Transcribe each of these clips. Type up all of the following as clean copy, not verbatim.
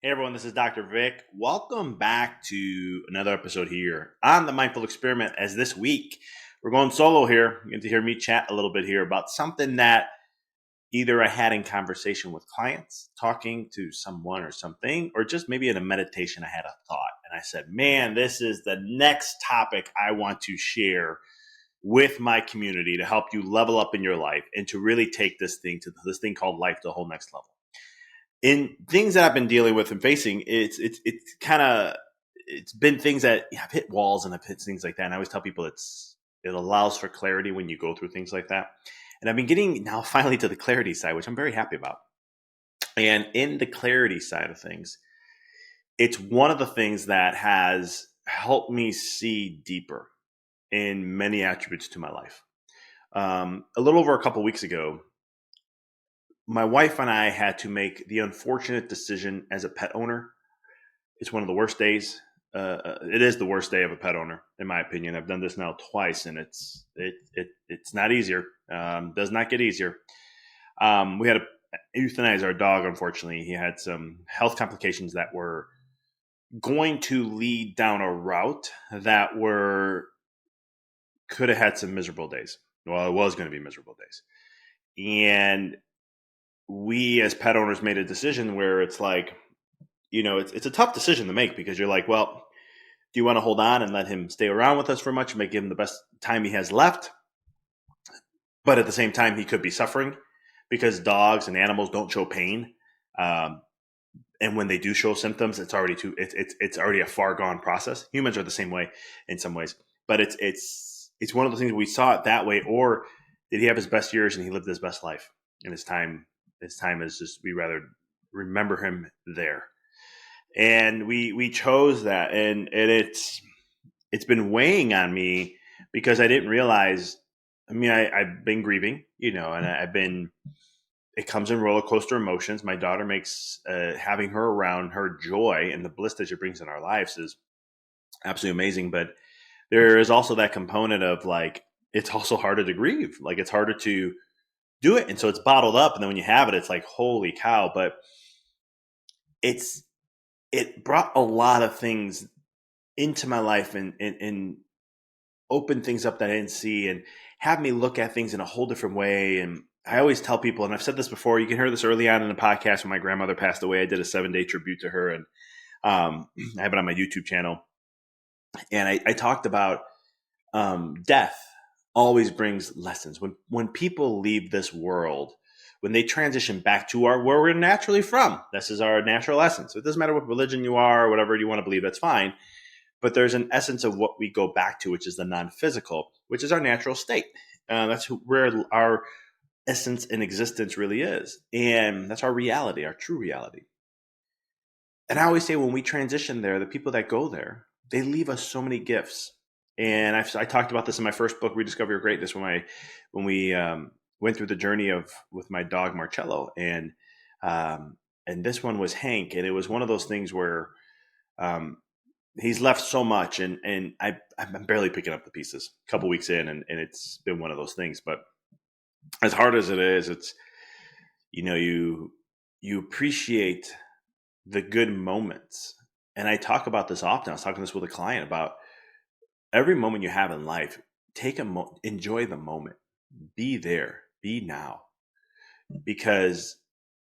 Hey everyone, this is Dr. Vic. Welcome back to another episode here on the Mindful Experiment. As this week, we're going solo here. You're going to hear me chat a little bit here about something that either I had in conversation with clients, talking to someone or something, or just maybe in a meditation, I had a thought. And I said, man, this is the next topic I want to share with my community to help you level up in your life and to really take this thing called life to a whole next level. In things that I've been dealing with and facing, it's been things that I've hit walls and I've hit things like that. And I always tell people it allows for clarity when you go through things like that. And I've been getting now finally to the clarity side, which I'm very happy about. And in the clarity side of things, it's one of the things that has helped me see deeper in many attributes to my life. A little over a couple weeks ago, my wife and I had to make the unfortunate decision as a pet owner. It's one of the worst days. It is the worst day of a pet owner, in my opinion. I've done this now twice, and it's not easier. Does not get easier. We had to euthanize our dog. Unfortunately, he had some health complications that were going to lead down a route that could have had some miserable days. Well, it was going to be miserable days, and we as pet owners made a decision where it's like, it's a tough decision to make because you're like, well, do you want to hold on and let him stay around with us for much and give him the best time he has left? But at the same time, he could be suffering because dogs and animals don't show pain. And when they do show symptoms, it's already a far gone process. Humans are the same way in some ways, but it's one of the things we saw it that way. Or did he have his best years and he lived his best life, and his time is just, we rather remember him there. And we chose that, and it's been weighing on me because I didn't realize. I mean, I've been grieving, and I've been. It comes in roller coaster emotions. My daughter makes having her around, her joy and the bliss that she brings in our lives is absolutely amazing. But there is also that component of like, it's also harder to grieve. Like, it's harder to do it, and so it's bottled up. And then when you have it, it's like, holy cow! But it brought a lot of things into my life and opened things up that I didn't see and have me look at things in a whole different way. And I always tell people, and I've said this before, you can hear this early on in the podcast when my grandmother passed away. I did a 7-day tribute to her, and I have it on my YouTube channel. And I talked about death always brings lessons. When people leave this world, when they transition back to where we're naturally from, this is our natural essence. So it doesn't matter what religion you are or whatever you want to believe, that's fine. But there's an essence of what we go back to, which is the non-physical, which is our natural state. That's where our essence and existence really is. And that's our reality, our true reality. And I always say when we transition there, the people that go there, they leave us so many gifts. And I talked about this in my first book, Rediscover Your Greatness, when we went through the journey with my dog Marcello, and this one was Hank, and it was one of those things where he's left so much, and I'm barely picking up the pieces. A couple weeks in, and it's been one of those things. But as hard as it is, it's you appreciate the good moments, and I talk about this often. I was talking this with a client about every moment you have in life. Enjoy the moment. Be there. Be now, because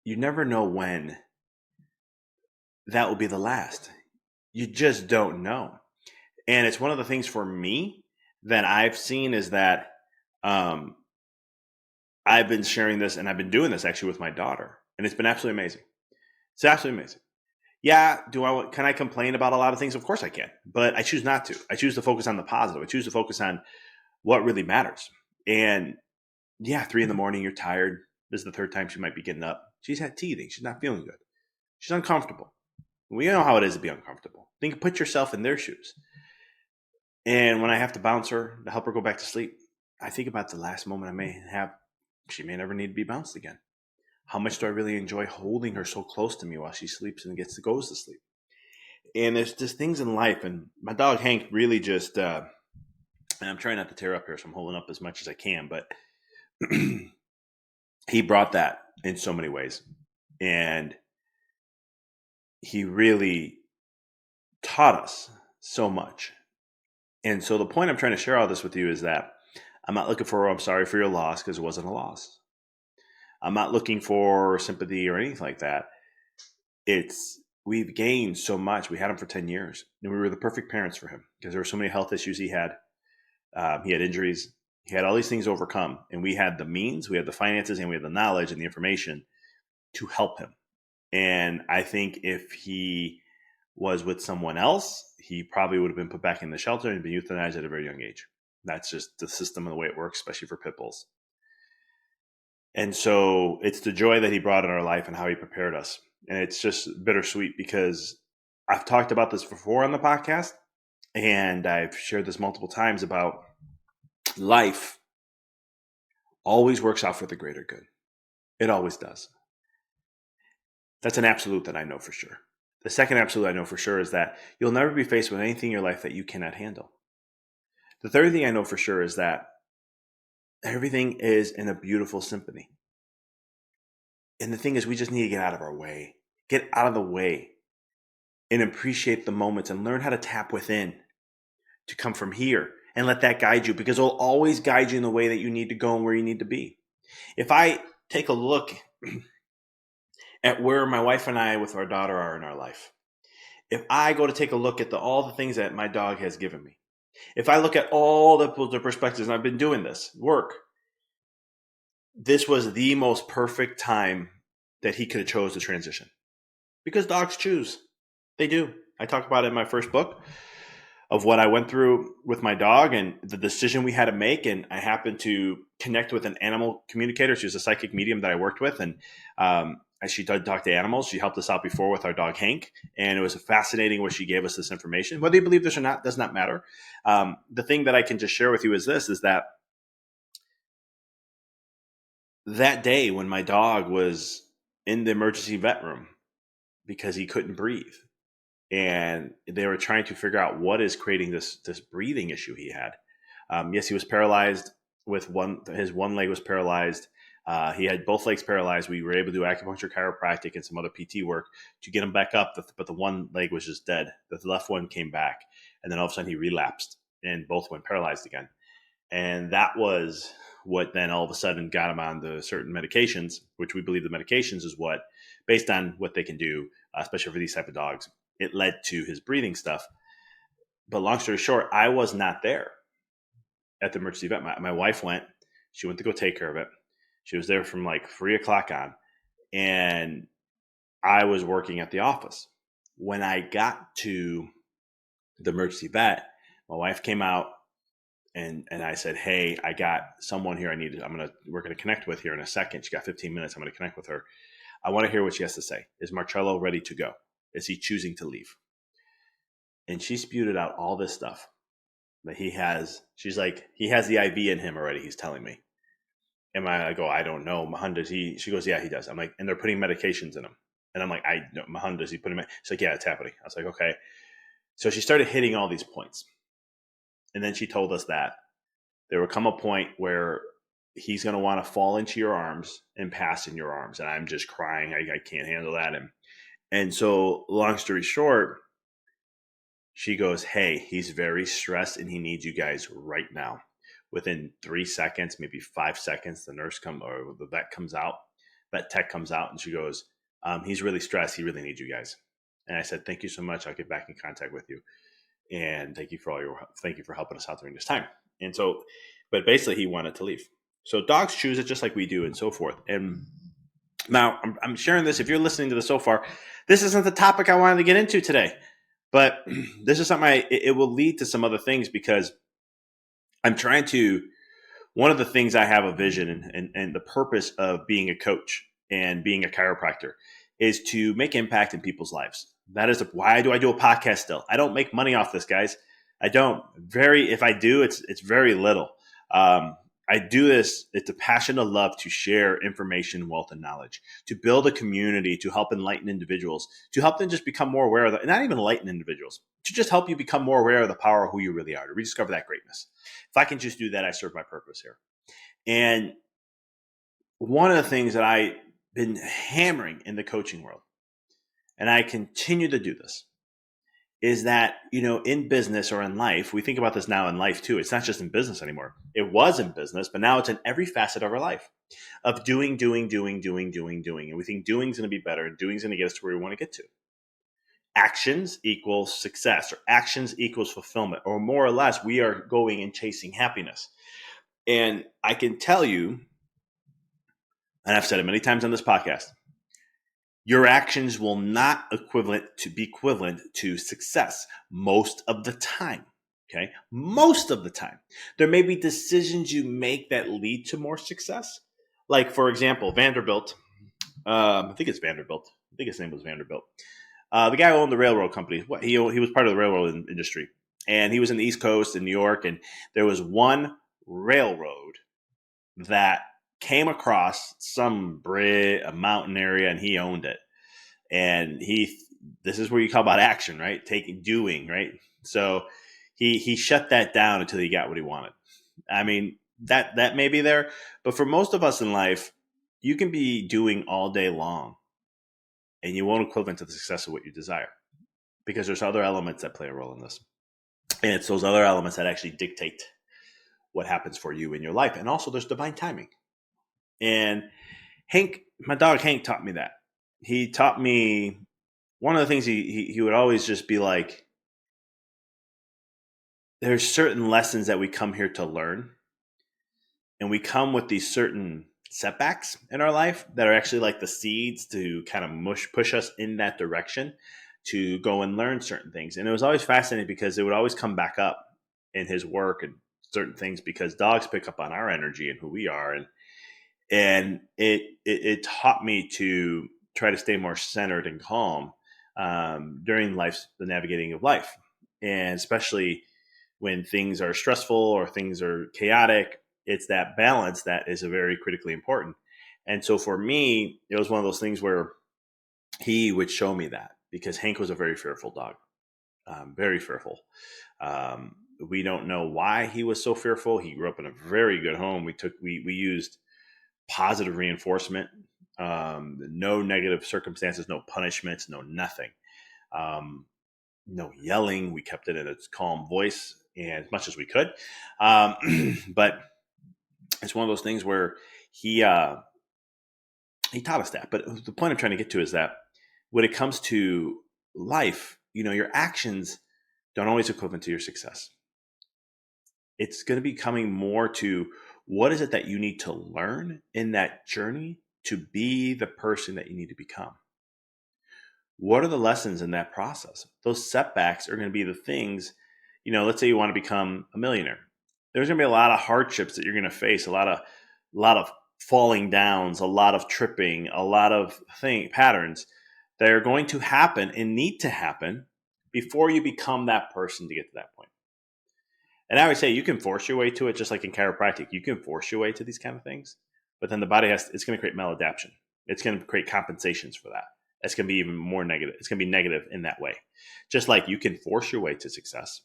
you never know when that will be the last. You just don't know. And it's one of the things for me that I've seen is that I've been sharing this, and I've been doing this actually with my daughter, and it's been absolutely amazing. It's absolutely amazing. Yeah, can I complain about a lot of things? Of course I can, but I choose not to. I choose to focus on the positive. I choose to focus on what really matters. And yeah, 3 a.m, you're tired. This is the third time she might be getting up. She's had teething. She's not feeling good. She's uncomfortable. We know how it is to be uncomfortable. Put yourself in their shoes. And when I have to bounce her to help her go back to sleep, I think about the last moment I may have. She may never need to be bounced again. How much do I really enjoy holding her so close to me while she sleeps and goes to sleep? And there's just things in life. And my dog Hank really just, and I'm trying not to tear up here, so I'm holding up as much as I can, but he brought that in so many ways. And he really taught us so much. And so the point I'm trying to share all this with you is that I'm not looking for, I'm sorry for your loss, because it wasn't a loss. I'm not looking for sympathy or anything like that. We've gained so much. We had him for 10 years, and we were the perfect parents for him because there were so many health issues he had. He had injuries. He had all these things overcome, and we had the means, we had the finances, and we had the knowledge and the information to help him. And I think if he was with someone else, he probably would have been put back in the shelter and been euthanized at a very young age. That's just the system and the way it works, especially for pit bulls. And so it's the joy that he brought in our life and how he prepared us. And it's just bittersweet because I've talked about this before on the podcast, and I've shared this multiple times about life always works out for the greater good. It always does. That's an absolute that I know for sure. The second absolute I know for sure is that you'll never be faced with anything in your life that you cannot handle. The third thing I know for sure is that everything is in a beautiful symphony. And the thing is, we just need to get out of our way. Get out of the way and appreciate the moments and learn how to tap within to come from here and let that guide you, because it'll always guide you in the way that you need to go and where you need to be. If I take a look at where my wife and I with our daughter are in our life, if I go to take a look at all the things that my dog has given me, if I look at all the perspectives, and I've been doing this work, this was the most perfect time that he could have chose to transition. Because dogs choose. They do. I talk about it in my first book of what I went through with my dog and the decision we had to make. And I happened to connect with an animal communicator. She was a psychic medium that I worked with. And as she did talk to animals, she helped us out before with our dog, Hank. And it was fascinating where she gave us this information. Whether you believe this or not does not matter. The thing that I can just share with you is this, is that day when my dog was in the emergency vet room because he couldn't breathe, and they were trying to figure out what is creating this breathing issue he had. Yes, he was paralyzed with his one leg was paralyzed. He had both legs paralyzed. We were able to do acupuncture, chiropractic, and some other PT work to get him back up, but the one leg was just dead. The left one came back, and then all of a sudden he relapsed, and both went paralyzed again. And that was what then all of a sudden got him on the certain medications, which we believe the medications is what, based on what they can do, especially for these type of dogs, it led to his breathing stuff. But long story short, I was not there at the emergency vet. My wife went. She went to go take care of it. She was there from like 3:00 on, and I was working at the office. When I got to the emergency vet, my wife came out, and I said, "Hey, I got someone here. We're gonna connect with here in a second. She got 15 minutes. I'm gonna connect with her. I want to hear what she has to say. Is Marcello ready to go? Is he choosing to leave?" And she spewed out all this stuff that he has. She's like, he has the IV in him already. He's telling me. And I go, I don't know. Mahan, does he? She goes, yeah, he does. I'm like, and they're putting medications in him. And I'm like, I know. Mahan, does he put him in? She's like, yeah, it's happening. I was like, okay. So she started hitting all these points. And then she told us that there will come a point where he's going to want to fall into your arms and pass in your arms. And I'm just crying. I can't handle that. And so long story short, she goes, hey, he's very stressed and he needs you guys right now. Within 3 seconds, maybe 5 seconds, the vet tech comes out, and she goes, he's really stressed. He really needs you guys. And I said, thank you so much. I'll get back in contact with you. And thank you for helping us out during this time. And so, but basically he wanted to leave. So dogs choose it just like we do and so forth. And now I'm sharing this. If you're listening to this so far, this isn't the topic I wanted to get into today, but this is something it will lead to some other things, because I'm trying to, one of the things I have a vision and the purpose of being a coach and being a chiropractor is to make impact in people's lives. That is why do I do a podcast still? I don't make money off this, guys. I don't. If I do, it's very little. I do this. It's a passion, a love to share information, wealth, and knowledge, to build a community, to help enlighten individuals, to help them just become more aware of the, not even enlighten individuals, to just help you become more aware of the power of who you really are, to rediscover that greatness. If I can just do that, I serve my purpose here. And one of the things that I've been hammering in the coaching world and I continue to do this, is that, in business or in life, we think about this now in life too. It's not just in business anymore. It was in business, but now it's in every facet of our life of doing. And we think doing is going to be better and doing is going to get us to where we want to get to. Actions equals success, or actions equals fulfillment, or more or less, we are going and chasing happiness. And I can tell you, and I've said it many times on this podcast, your actions will not be equivalent to success most of the time. Okay. Most of the time. There may be decisions you make that lead to more success. Like, for example, Vanderbilt. I think it's Vanderbilt. I think his name was Vanderbilt. The guy who owned the railroad company. He was part of the railroad industry. And he was in the East Coast in New York. And there was one railroad that came across some bridge, a mountain area, and he owned it. And this is where you talk about action, right? Doing, right? So he shut that down until he got what he wanted. I mean, that may be there, but for most of us in life, you can be doing all day long and you won't equivalent to the success of what you desire, because there's other elements that play a role in this. And it's those other elements that actually dictate what happens for you in your life. And also there's divine timing. And Hank, my dog Hank, taught me that. He taught me one of the things he would always just be like, there's certain lessons that we come here to learn. And we come with these certain setbacks in our life that are actually like the seeds to kind of push us in that direction to go and learn certain things. And it was always fascinating because it would always come back up in his work and certain things, because dogs pick up on our energy and who we are. And it taught me to try to stay more centered and calm during the navigating of life. And especially when things are stressful or things are chaotic, it's that balance that is very critically important. And so for me, it was one of those things where he would show me that, because Hank was a very fearful dog, very fearful. We don't know why he was so fearful. He grew up in a very good home. We used positive reinforcement, no negative circumstances, no punishments, no nothing, no yelling. We kept it in a calm voice and as much as we could. But it's one of those things where he taught us that. But the point I'm trying to get to is that when it comes to life, your actions don't always equivalent to your success. It's going to be coming more to what is it that you need to learn in that journey to be the person that you need to become. What are the lessons in that process? Those setbacks are going to be the things, let's say you want to become a millionaire. There's going to be a lot of hardships that you're going to face, a lot of falling downs, a lot of tripping, a lot of patterns that are going to happen and need to happen before you become that person to get to that point. And I would say you can force your way to it, just like in chiropractic. You can force your way to these kind of things, but then the body it's going to create maladaptation. It's going to create compensations for that. It's going to be even more negative. It's going to be negative in that way. Just like you can force your way to success.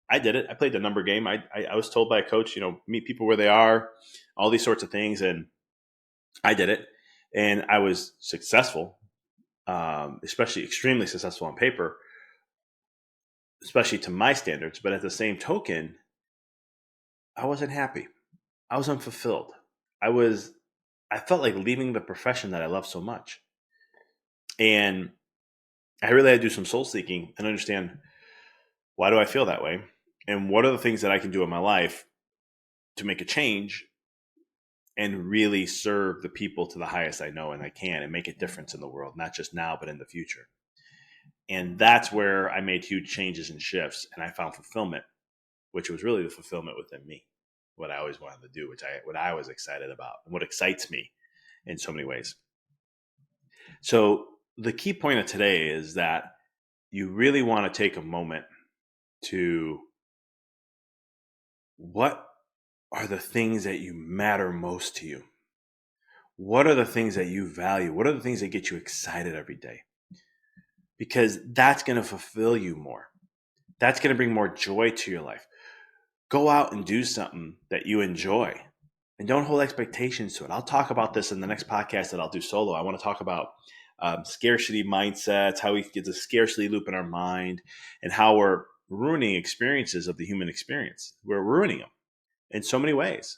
I did it. I played the number game. I was told by a coach, meet people where they are, all these sorts of things. And I did it. And I was successful, especially extremely successful on paper, especially to my standards. But at the same token, I wasn't happy. I was unfulfilled. I felt like leaving the profession that I love so much. And I really had to do some soul seeking and understand, why do I feel that way? And what are the things that I can do in my life to make a change and really serve the people to the highest I know and I can, and make a difference in the world, not just now, but in the future. And that's where I made huge changes and shifts, and I found fulfillment, which was really the fulfillment within me, what I always wanted to do, what I was excited about, and what excites me in so many ways. So the key point of today is that you really want to take a moment to, what are the things that you matter most to you? What are the things that you value? What are the things that get you excited every day? Because that's going to fulfill you more. That's going to bring more joy to your life. Go out and do something that you enjoy, and don't hold expectations to it. I'll talk about this in the next podcast that I'll do solo. I want to talk about scarcity mindsets, how we get the scarcity loop in our mind, and how we're ruining experiences of the human experience. We're ruining them in so many ways.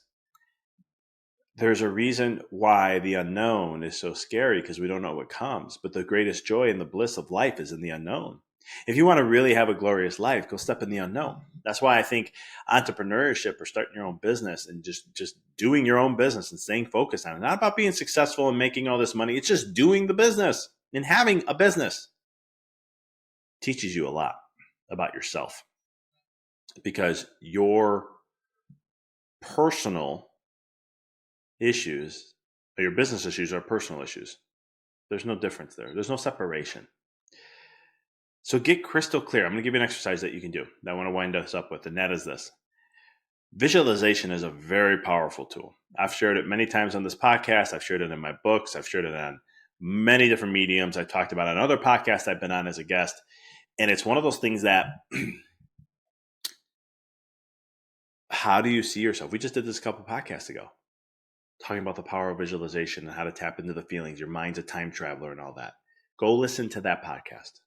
There's a reason why the unknown is so scary, because we don't know what comes. But the greatest joy and the bliss of life is in the unknown. If you want to really have a glorious life, go step in the unknown. That's why I think entrepreneurship or starting your own business and just doing your own business and staying focused on it. Not about being successful and making all this money. It's just doing the business and having a business teaches you a lot about yourself, because your personal issues or your business issues are personal issues. There's no difference there. There's no separation. So get crystal clear. I'm going to give you an exercise that you can do that I want to wind us up with, and that is this. Visualization is a very powerful tool. I've shared it many times on this podcast. I've shared it in my books. I've shared it on many different mediums. I talked about it on other podcasts I've been on as a guest. And it's one of those things that how do you see yourself? We just did this a couple podcasts ago, talking about the power of visualization and how to tap into the feelings. Your mind's a time traveler and all that. Go listen to that podcast.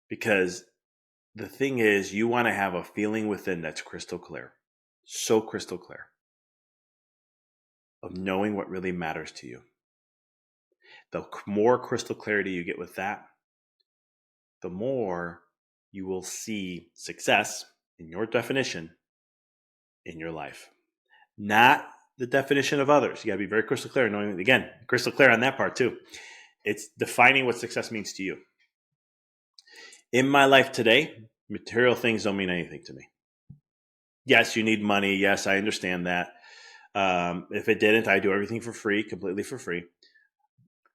Because the thing is, you want to have a feeling within that's crystal clear, so crystal clear, of knowing what really matters to you. The more crystal clarity you get with that, the more you will see success in your definition in your life. Not the definition of others. You got to be very crystal clear, knowing, again, crystal clear on that part too. It's defining what success means to you. In my life today, material things don't mean anything to me. Yes, you need money. Yes, I understand that. If it didn't, I do everything for free, completely for free.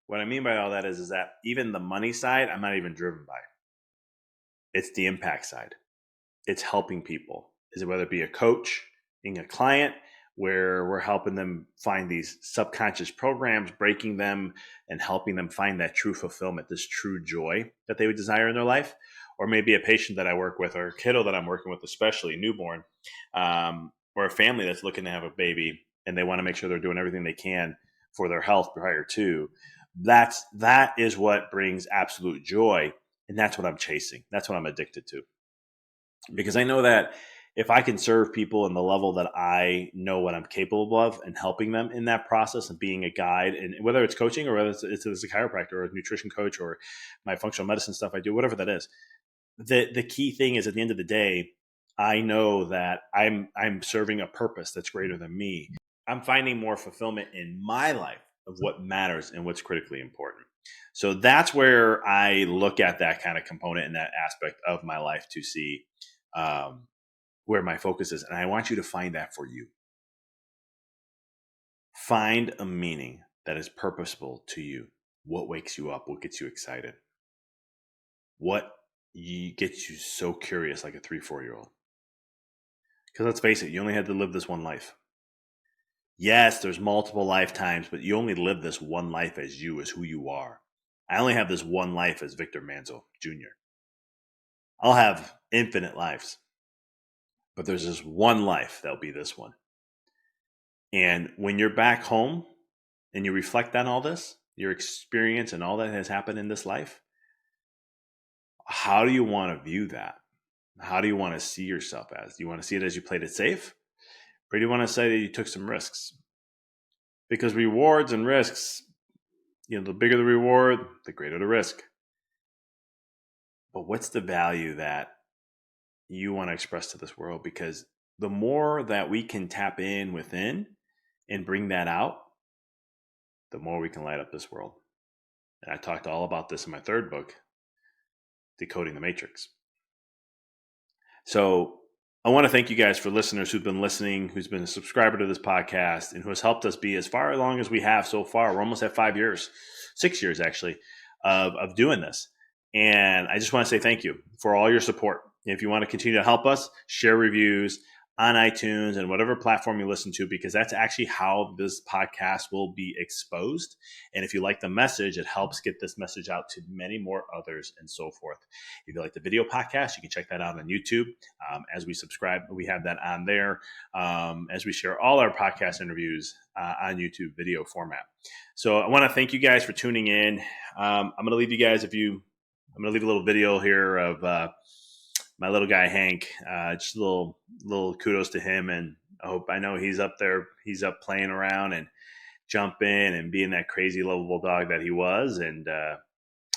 What I mean by all that is that even the money side, I'm not even driven by. It's the impact side. It's helping people. Is it whether it be a coach, being a client, where we're helping them find these subconscious programs, breaking them and helping them find that true fulfillment, this true joy that they would desire in their life. Or maybe a patient that I work with, or a kiddo that I'm working with, especially newborn, or a family that's looking to have a baby and they want to make sure they're doing everything they can for their health prior to. That is what brings absolute joy. And that's what I'm chasing. That's what I'm addicted to. Because I know that if I can serve people in the level that I know what I'm capable of and helping them in that process and being a guide, and whether it's coaching or whether it's a chiropractor or a nutrition coach or my functional medicine stuff I do, whatever that is, the key thing is at the end of the day, I know that I'm serving a purpose that's greater than me. I'm finding more fulfillment in my life of what matters and what's critically important. So that's where I look at that kind of component and that aspect of my life to see where my focus is. And I want you to find that for you. Find a meaning that is purposeful to you. What wakes you up? What gets you excited? What gets you so curious like a 3-4-year-old? Because let's face it, you only had to live this one life. Yes, there's multiple lifetimes, but you only live this one life as you, as who you are. I only have this one life as Vic Manzo Jr. I'll have infinite lives, but there's this one life that'll be this one. And when you're back home and you reflect on all this, your experience and all that has happened in this life, how do you want to view that? How do you want to see yourself as? Do you want to see it as you played it safe? Or do you want to say that you took some risks? Because rewards and risks, the bigger the reward, the greater the risk. But what's the value that you want to express to this world? Because the more that we can tap in within and bring that out, the more we can light up this world. And I talked all about this in my third book, Decoding the Matrix. So I want to thank you guys for listeners who've been listening, who's been a subscriber to this podcast, and who has helped us be as far along as we have so far. We're almost at 5 years, 6 years actually, of doing this. And I just want to say thank you for all your support. If you want to continue to help us, share reviews, on iTunes and whatever platform you listen to, because that's actually how this podcast will be exposed. And if you like the message, it helps get this message out to many more others and so forth. If you like the video podcast, you can check that out on YouTube. As we subscribe, we have that on there, as we share all our podcast interviews on YouTube video format. So I want to thank you guys for tuning in. I'm going to leave you guys, I'm going to leave a little video here of my little guy Hank. Just a little kudos to him, and I know he's up there. He's up playing around and jumping and being that crazy lovable dog that he was. And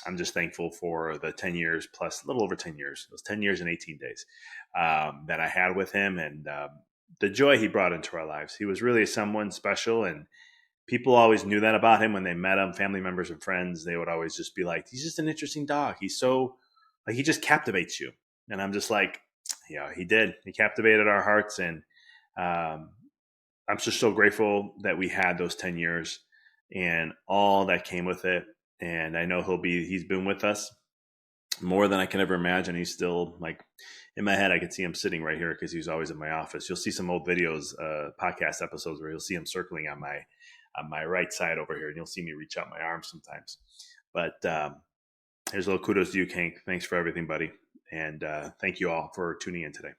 I'm just thankful for the 10 years plus, a little over 10 years. It was 10 years and 18 days that I had with him, and the joy he brought into our lives. He was really someone special, and people always knew that about him when they met him. Family members and friends, they would always just be like, "He's just an interesting dog. He's so like he just captivates you." And I'm just like, yeah, he did. He captivated our hearts. And I'm just so grateful that we had those 10 years and all that came with it. And I know he's been with us more than I can ever imagine. He's still like in my head. I could see him sitting right here because he's always in my office. You'll see some old videos, podcast episodes where you'll see him circling on my right side over here. And you'll see me reach out my arm sometimes. But here's a little kudos to you, Hank. Thanks for everything, buddy. And thank you all for tuning in today.